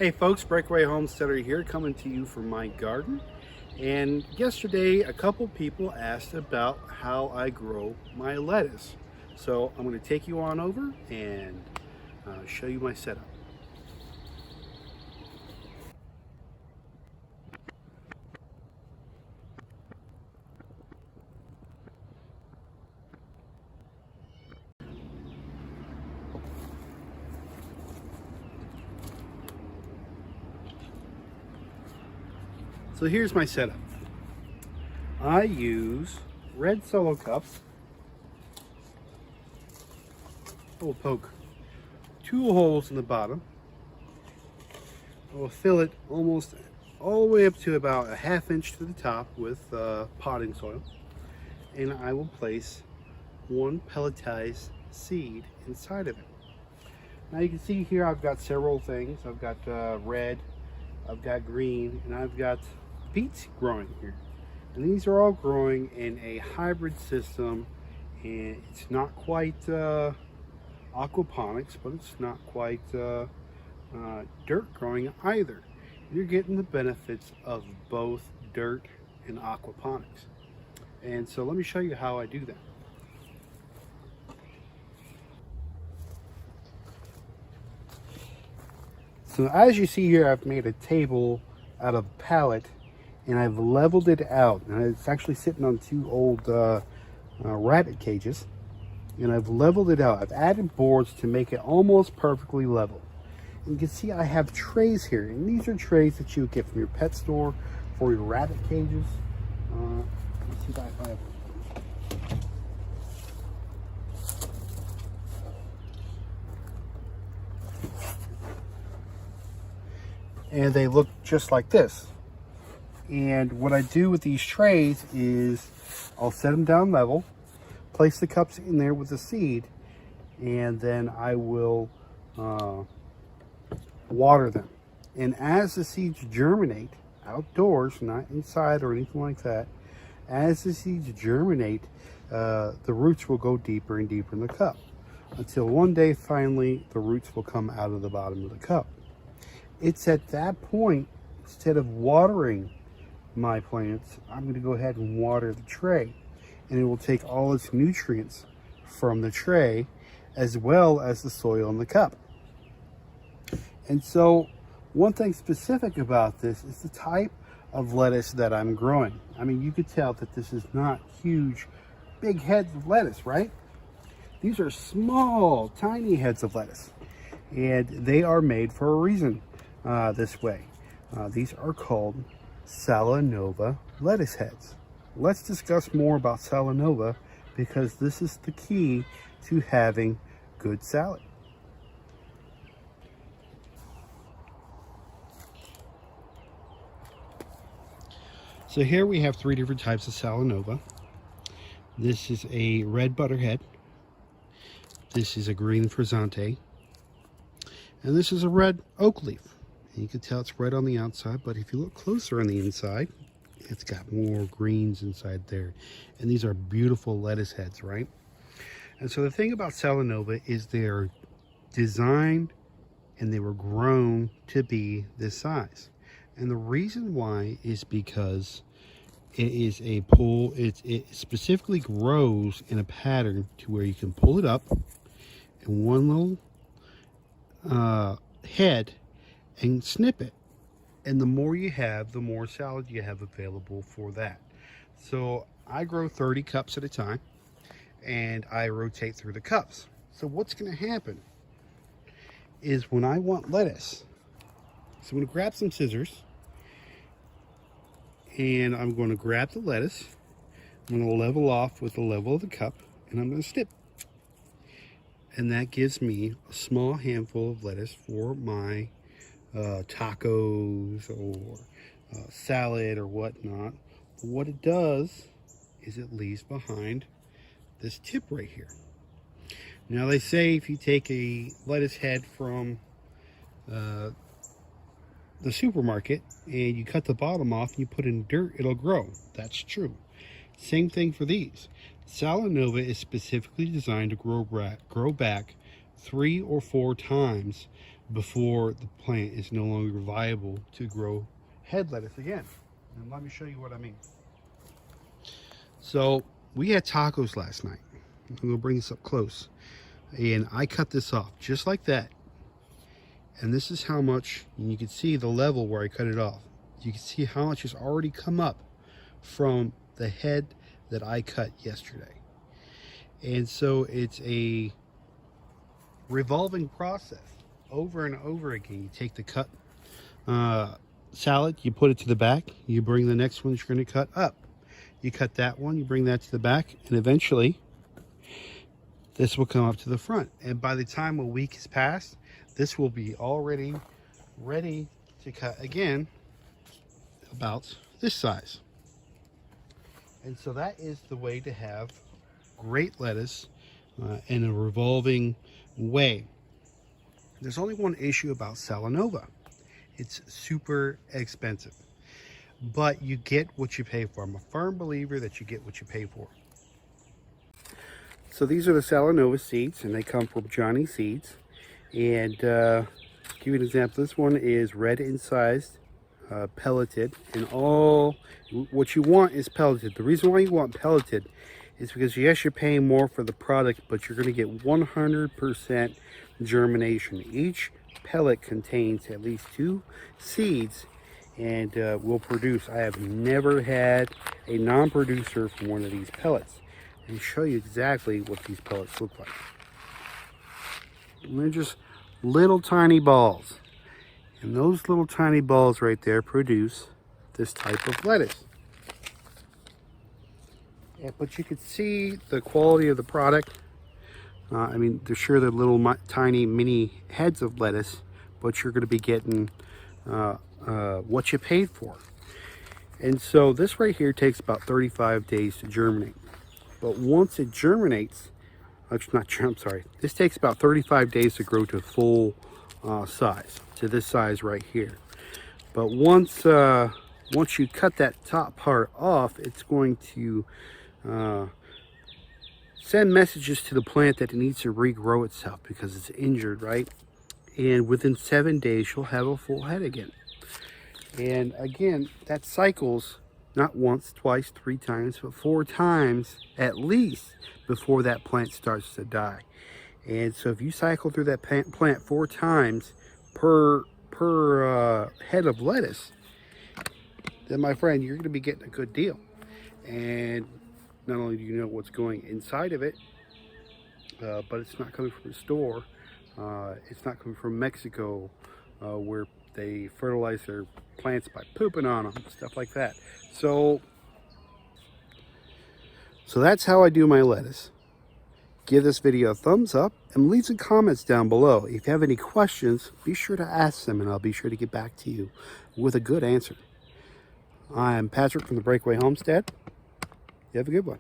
Hey folks, BreakAway Homesteader here, coming to you from my garden. And yesterday a couple people asked about how I grow my lettuce. So I'm going to take you on over and show you my setup. So here's my setup. I use red solo cups. I will poke 2 holes in the bottom. I will fill it almost all the way up to about a 1/2 inch to the top with potting soil. And I will place 1 pelletized seed inside of it. Now you can see here I've got several things. I've got red, I've got green, and I've got beets growing here. And these are all growing in a hybrid system, and it's not quite aquaponics, but it's not quite dirt growing either. You're getting the benefits of both dirt and aquaponics. And so let me show you how I do that. So as you see here, I've made a table out of pallet and I've leveled it out. And it's actually sitting on 2 old rabbit cages. And I've leveled it out. I've added boards to make it almost perfectly level. And you can see I have trays here. And these are trays that you would get from your pet store for your rabbit cages. Let's see if I have. And they look just like this. And what I do with these trays is I'll set them down level, place the cups in there with the seed, and then I will water them. And as the seeds germinate outdoors, not inside or anything like that, as the seeds germinate, the roots will go deeper and deeper in the cup until one day finally the roots will come out of the bottom of the cup. It's at that point, instead of watering my plants, I'm going to go ahead and water the tray, and it will take all its nutrients from the tray as well as the soil in the cup. And so one thing specific about this is the type of lettuce that I'm growing. I mean, you could tell that this is not huge, big heads of lettuce, right? These are small, tiny heads of lettuce, and they are made for a reason this way. These are called Salanova lettuce heads. Let's discuss more about Salanova, because this is the key to having good salad. So here we have 3 different types of Salanova. This is a red butterhead. This is a green frizzante. And this is a red oak leaf. And you can tell it's red on the outside, but if you look closer on the inside, it's got more greens inside there. And these are beautiful lettuce heads, right? And so the thing about Salanova is they're designed and they were grown to be this size. And the reason why is because it is a pull, it specifically grows in a pattern to where you can pull it up in one little head and snip it. And the more you have, the more salad you have available for that. So I grow 30 cups at a time, and I rotate through the cups. So what's going to happen is when I want lettuce, so I'm going to grab some scissors, and I'm going to grab the lettuce. I'm going to level off with the level of the cup, and I'm going to snip. And that gives me a small handful of lettuce for my tacos or salad or whatnot. But what it does is it leaves behind this tip right here. Now they say if you take a lettuce head from the supermarket and you cut the bottom off and you put in dirt, it'll grow. That's true. Same thing for these. Salanova is specifically designed to grow back 3 or 4 times before the plant is no longer viable to grow head lettuce again. And let me show you what I mean. So we had tacos last night. I'm gonna bring this up close. And I cut this off just like that. And this is how much, and you can see the level where I cut it off. You can see how much has already come up from the head that I cut yesterday. And so it's a revolving process over and over again. You take the cut salad, you put it to the back, you bring the next one that you're going to cut up. You cut that one, you bring that to the back, and eventually this will come up to the front. And by the time a week has passed, this will be already ready to cut again, about this size. And so that is the way to have great lettuce in a revolving way. There's only one issue about Salanova. It's super expensive, but you get what you pay for. I'm a firm believer that you get what you pay for. So these are the Salanova seeds, and they come from Johnny Seeds. And give you an example, this one is red incised, pelleted, and all what you want is pelleted. The reason why you want pelleted is because yes, you're paying more for the product, but you're going to get 100% germination. Each pellet contains at least 2 seeds and will produce. I have never had a non-producer from one of these pellets. And show you exactly what these pellets look like. And they're just little tiny balls. And those little tiny balls right there produce this type of lettuce. Yeah, but you can see the quality of the product. I mean, they're sure they're little tiny mini heads of lettuce, but you're going to be getting what you paid for. And so this right here takes about 35 days to germinate. But once it germinates, this takes about 35 days to grow to full size, to this size right here. But once you cut that top part off, it's going to send messages to the plant that it needs to regrow itself because it's injured, right? And within 7 days, you'll have a full head again. And again, that cycles not once, twice, 3 times, but 4 times at least before that plant starts to die. And so if you cycle through that plant 4 times per head of lettuce, then my friend, you're going to be getting a good deal. And not only do you know what's going inside of it, but it's not coming from the store. It's not coming from Mexico, where they fertilize their plants by pooping on them, stuff like that. So that's how I do my lettuce. Give this video a thumbs up and leave some comments down below. If you have any questions, be sure to ask them and I'll be sure to get back to you with a good answer. I'm Patrick from the BreakAway Homestead. You have a good one.